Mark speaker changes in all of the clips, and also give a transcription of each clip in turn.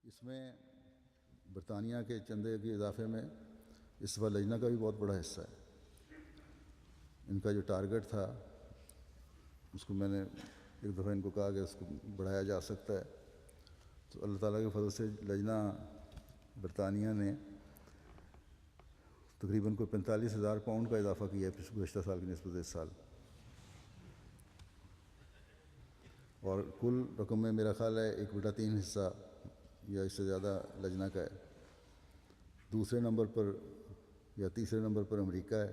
Speaker 1: اس میں برطانیہ کے چندے کے اضافے میں اس بار لجنہ کا بھی بہت بڑا حصہ ہے۔ ان کا جو ٹارگٹ تھا اس کو میں نے ایک دفعہ ان کو کہا کہ اس کو بڑھایا جا سکتا ہے، تو اللہ تعالیٰ کے فضل سے لجنہ برطانیہ نے تقریباً کوئی 45,000 پاؤنڈ کا اضافہ کیا ہے گزشتہ سال کی نسبت اس سال، اور کل رقم میں میرا خیال ہے 1/3 حصہ یا اس سے زیادہ لجنہ کا ہے۔ دوسرے نمبر پر یا تیسرے نمبر پر امریکہ ہے،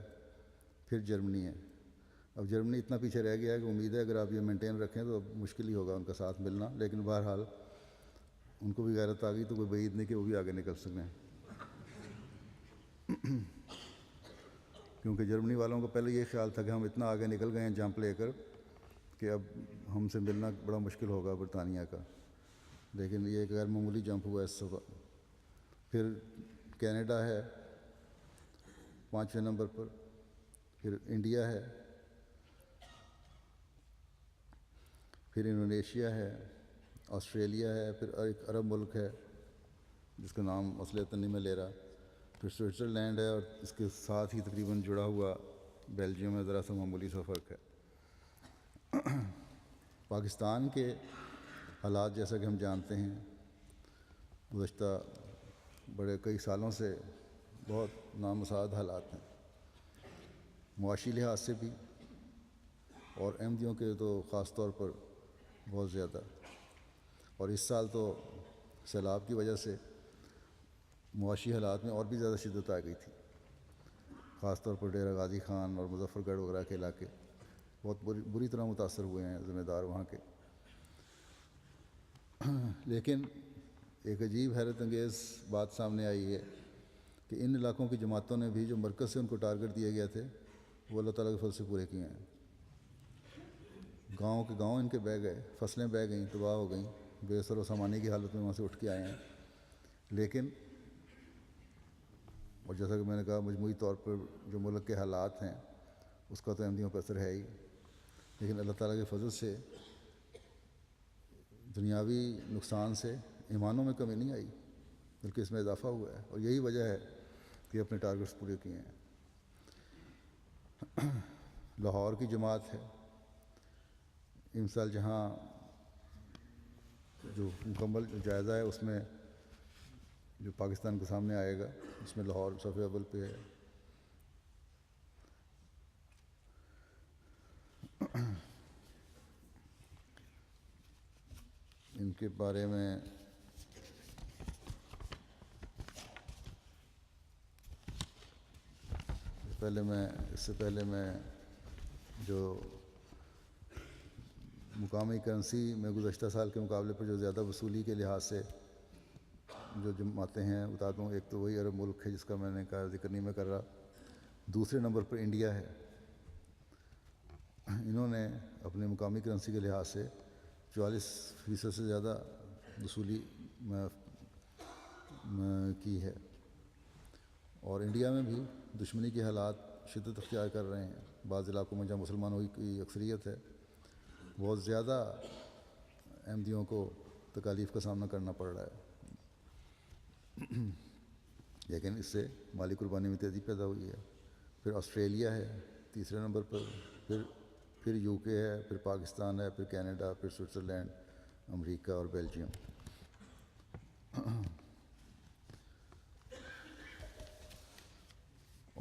Speaker 1: پھر جرمنی ہے۔ اب جرمنی اتنا پیچھے رہ گیا ہے کہ امید ہے اگر آپ یہ مینٹین رکھیں تو اب مشکل ہی ہوگا ان کا ساتھ ملنا، لیکن بہرحال ان کو بھی غیرت آ گئی تو کوئی بعید نہیں کہ وہ بھی آگے نکل سکیں، کیونکہ جرمنی والوں کو پہلے یہ خیال تھا کہ ہم اتنا آگے نکل گئے ہیں جمپ لے کر کہ اب ہم سے ملنا بڑا مشکل ہوگا برطانیہ کا، لیکن یہ ایک غیر معمولی جمپ ہوا اس دفعہ۔ پھر کینیڈا ہے 5ویں نمبر پر، پھر انڈیا ہے، پھر انڈونیشیا ہے، آسٹریلیا ہے، پھر ایک عرب ملک ہے جس کا نام اصلیت نہیں میں لے رہا، پھر سوئٹزرلینڈ ہے، اور اس کے ساتھ ہی تقریباً جڑا ہوا بیلجیم میں ذرا سا معمولی سا فرق ہے۔ پاکستان کے حالات جیسا کہ ہم جانتے ہیں گزشتہ بڑے کئی سالوں سے بہت نامساعد حالات ہیں، معاشی لحاظ سے بھی اور احمدیوں کے تو خاص طور پر بہت زیادہ، اور اس سال تو سیلاب کی وجہ سے معاشی حالات میں اور بھی زیادہ شدت آ گئی تھی، خاص طور پر ڈیرہ غازی خان اور مظفر گڑھ وغیرہ کے علاقے بہت بری طرح متاثر ہوئے ہیں ذمہ دار وہاں کے۔ لیکن ایک عجیب حیرت انگیز بات سامنے آئی ہے کہ ان علاقوں کی جماعتوں نے بھی جو مرکز سے ان کو ٹارگٹ دیے گئے تھے وہ اللہ تعالیٰ کے فضل سے پورے کیے ہیں۔ گاؤں کے گاؤں ان کے بہہ گئے، فصلیں بہہ گئیں، تباہ ہو گئیں، بے سر و سامانی کی حالت میں وہاں سے اٹھ کے آئے ہیں، لیکن اور جیسا کہ میں نے کہا مجموعی طور پر جو ملک کے حالات ہیں اس کا تو احمدیوں پر اثر ہے ہی، لیکن اللہ تعالیٰ کے فضل سے دنیاوی نقصان سے ایمانوں میں کمی نہیں آئی بلکہ اس میں اضافہ ہوا ہے، اور یہی وجہ ہے کہ اپنے ٹارگٹس پورے کیے ہیں۔ لاہور کی جماعت ہے امسال جہاں جو مکمل جائزہ ہے اس میں جو پاکستان کے سامنے آئے گا اس میں لاہور صفحہ اول پہ ہے۔ ان کے بارے میں اس سے پہلے میں جو مقامی کرنسی میں گزشتہ سال کے مقابلے پر جو زیادہ وصولی کے لحاظ سے جو جماعتیں ہیں بتا دوں، ایک تو وہی عرب ملک ہے جس کا میں نے کہا ذکر نہیں میں کر رہا، دوسرے نمبر پر انڈیا ہے۔ انہوں نے اپنے مقامی کرنسی کے لحاظ سے 44% سے زیادہ وصولی کی ہے، اور انڈیا میں بھی دشمنی کے حالات شدت اختیار کر رہے ہیں۔ بعض علاقوں میں جہاں مسلمانوں کی اکثریت ہے بہت زیادہ احمدیوں کو تکالیف کا سامنا کرنا پڑ رہا ہے، لیکن اس سے مالی قربانی میں تیزی پیدا ہوئی ہے۔ پھر آسٹریلیا ہے تیسرے نمبر پر، پھر یو کے ہے، پھر پاکستان ہے، پھر کینیڈا، پھر سوئٹزرلینڈ، امریکہ اور بیلجیم۔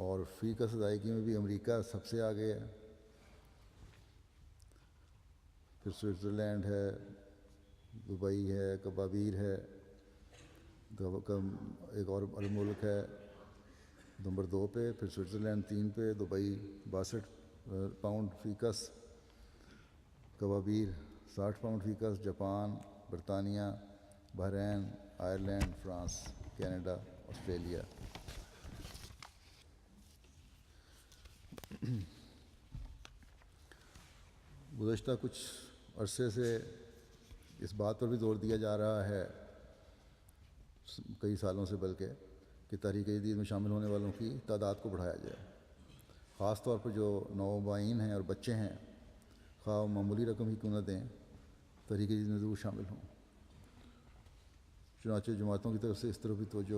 Speaker 1: اور فی کس ادائیگی میں بھی امریکہ سب سے آگے ہے، پھر سوئٹزرلینڈ ہے، دبئی ہے، کبابیر ہے، ایک اور عرب ملک ہے نمبر 2 پہ، پھر سوئٹزرلینڈ 3 پہ، دبئی 62 پاؤنڈ فی کس، کبابیر 60 پاؤنڈ فی کس، جاپان، برطانیہ، Bahrain, Ireland, France, Canada, Australia. گزشتہ کچھ عرصے سے اس بات پر بھی زور دیا جا رہا ہے، کئی سالوں سے بلکہ، کہ تحریک جدید میں شامل ہونے والوں کی تعداد کو بڑھایا جائے، خاص طور پر جو نوآبائین ہیں اور بچے ہیں، خواہ وہ معمولی رقم ہی کیوں نہ دیں، تحریک جدید میں ضرور شامل ہوں۔ چنانچہ جماعتوں کی طرف سے اس طرف بھی توجہ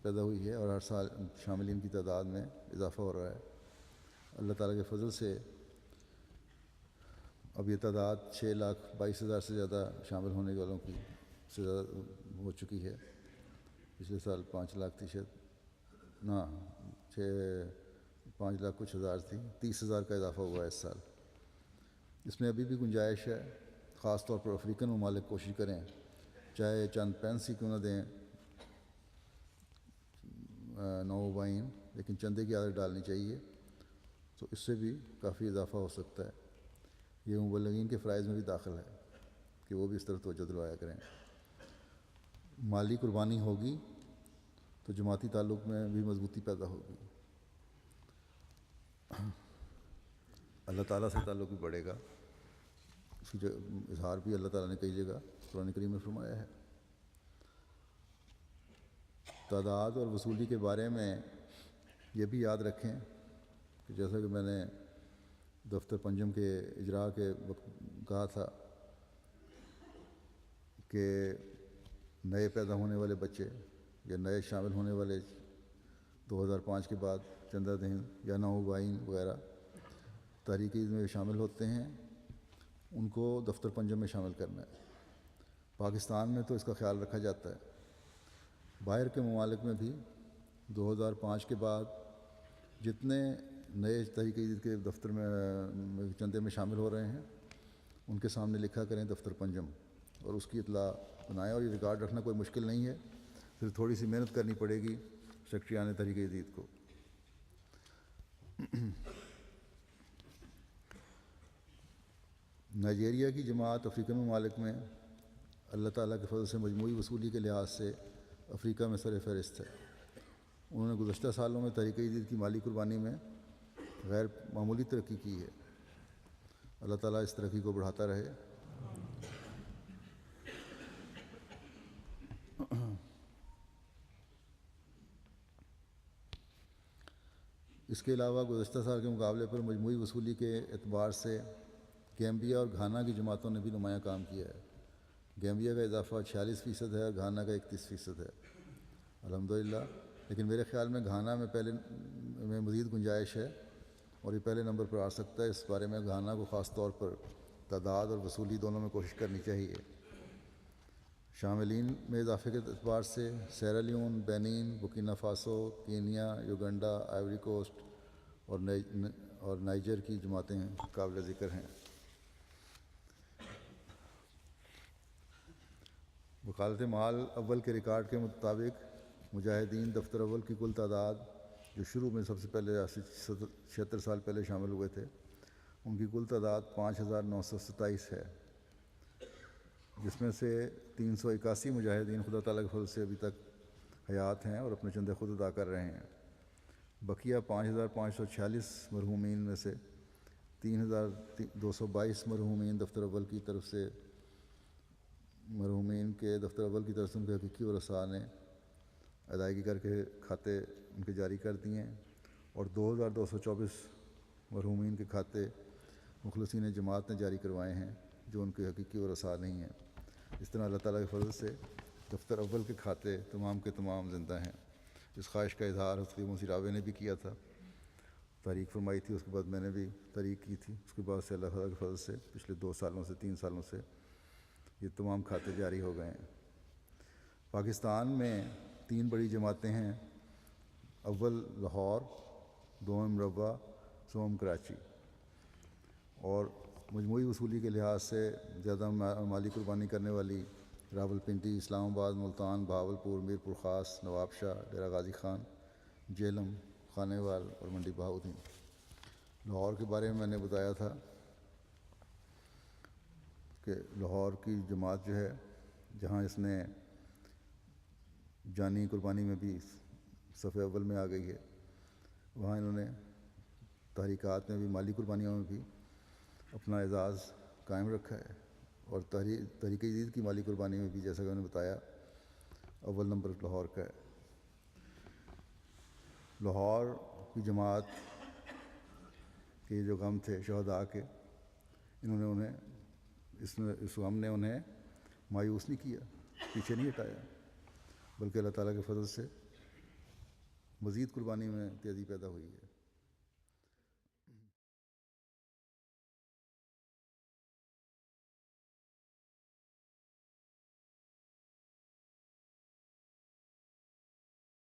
Speaker 1: پیدا ہوئی ہے اور ہر سال شاملین کی تعداد میں اضافہ ہو رہا ہے۔ اللہ تعالیٰ کے فضل سے اب یہ تعداد 6,22,000 سے زیادہ شامل ہونے والوں کی سے زیادہ ہو چکی ہے۔ پچھلے سال 5 لاکھ تھی شاید، نہ 5 لاکھ کچھ ہزار تھی، 30,000 کا اضافہ ہوا ہے اس سال۔ اس میں ابھی بھی گنجائش ہے، خاص طور پر افریقن ممالک کوشش کریں، چاہے چند پینس ہی کیوں نہ دیں نوبائن، لیکن چندے کی عادت ڈالنی چاہیے، تو اس سے بھی کافی اضافہ ہو سکتا ہے۔ یہ مبلغین کے فرائض میں بھی داخل ہے کہ وہ بھی اس طرف توجہ دلوایا کریں۔ مالی قربانی ہوگی تو جماعتی تعلق میں بھی مضبوطی پیدا ہوگی، اللہ تعالیٰ سے تعلق بھی بڑھے گا۔ اس کی اظہار بھی اللہ تعالیٰ نے کئی جگہ قرآن کریم میں فرمایا ہے۔ تعداد اور وصولی کے بارے میں یہ بھی یاد رکھیں کہ جیسا کہ میں نے دفتر پنجم کے اجراء کے وقت کہا تھا کہ نئے پیدا ہونے والے بچے یا نئے شامل ہونے والے 2005 کے بعد چندہ دہن یا نوبائن وغیرہ تحریک عید میں شامل ہوتے ہیں، ان کو دفتر پنجم میں شامل کرنا ہے۔ پاکستان میں تو اس کا خیال رکھا جاتا ہے، باہر کے ممالک میں بھی 2005 کے بعد جتنے نئے تحریک عید کے دفتر میں چندے میں شامل ہو رہے ہیں ان کے سامنے لکھا کریں دفتر پنجم، اور اس کی اطلاع بنائیں۔ اور یہ ریکارڈ رکھنا کوئی مشکل نہیں ہے، صرف تھوڑی سی محنت کرنی پڑے گی سیکرٹریان تحریک عید کو۔ نائجیریا کی جماعت افریقن ممالک میں اللہ تعالیٰ کے فضل سے مجموعی وصولی کے لحاظ سے افریقہ میں سر فہرست ہے۔ انہوں نے گزشتہ سالوں میں تحریک عید کی مالی قربانی میں غیر معمولی ترقی کی ہے۔ اللہ تعالیٰ اس ترقی کو بڑھاتا رہے۔ اس کے علاوہ گزشتہ سال کے مقابلے پر مجموعی وصولی کے اعتبار سے گیمبیا اور گھانا کی جماعتوں نے بھی نمایاں کام کیا ہے۔ گیمبیا کا اضافہ 46% ہے اور گھانا کا 31% ہے، الحمدللہ۔ لیکن میرے خیال میں گھانا میں پہلے میں مزید گنجائش ہے اور یہ پہلے نمبر پر آ سکتا ہے۔ اس بارے میں گھانا کو خاص طور پر تعداد اور وصولی دونوں میں کوشش کرنی چاہیے۔ شاملین میں اضافے کے اعتبار سے Sierra Leone, Benin, Burkina Faso, Kenya, Uganda, Ivory Coast اور نائجر کی جماعتیں قابل ذکر ہیں۔ وکالت مال اول کے ریکارڈ کے مطابق مجاہدین دفتر اول کی کل تعداد جو شروع میں سب سے پہلے 76 سال پہلے شامل ہوئے تھے، ان کی کل تعداد 5,927 ہے، جس میں سے 381 مجاہدین خدا تعالیٰ کے فضل سے ابھی تک حیات ہیں اور اپنے چندے خود ادا کر رہے ہیں۔ بقیہ 5,546 مرحومین میں سے 3,222 مرحومین دفتر اول کی طرف سے ان کے حقیقی ورثاء نے ادائیگی کر کے کھاتے ان کے جاری کر دیے ہیں، اور 2,224 مرحومین کے کھاتے مخلصین جماعت نے جاری کروائے ہیں جو ان کے حقیقی ورثاء نہیں ہیں۔ اس طرح اللہ تعالیٰ کے فضل سے دفتر اول کے کھاتے تمام کے تمام زندہ ہیں۔ اس خواہش کا اظہار حضرت موسی راوے نے بھی کیا تھا، تحریک فرمائی تھی، اس کے بعد میں نے بھی تحریک کی تھی، اس کے بعد سے اللہ تعالیٰ کے فضل سے پچھلے 3 سالوں سے یہ تمام کھاتے جاری ہو گئے ہیں۔ پاکستان میں 3 بڑی جماعتیں ہیں، اول لاہور، دوم مربع، سوم کراچی، اور مجموعی وصولی کے لحاظ سے زیادہ مالی قربانی کرنے والی راولپنڈی، اسلام آباد، ملتان، بہاولپور، میرپور خاص، نواب شاہ، ڈیرہ غازی خان، جہلم، خانے وال اور منڈی بہاؤدین۔ لاہور کے بارے میں میں نے بتایا تھا کہ لاہور کی جماعت جو ہے، جہاں اس نے جانی قربانی میں بھی صف اول میں آ گئی ہے، وہاں انہوں نے تحریکات میں بھی مالی قربانیوں میں بھی اپنا اعزاز قائم رکھا ہے، اور تحریک عید کی مالی قربانی میں بھی جیسا کہ میں نے بتایا اول نمبر لاہور کا ہے۔ لاہور کی جماعت کے جو غم تھے شہداء کے، اس غم نے انہیں مایوس نہیں کیا، پیچھے نہیں ہٹایا، بلکہ اللہ تعالیٰ کے فضل سے مزید قربانی میں تیزی پیدا ہوئی ہے۔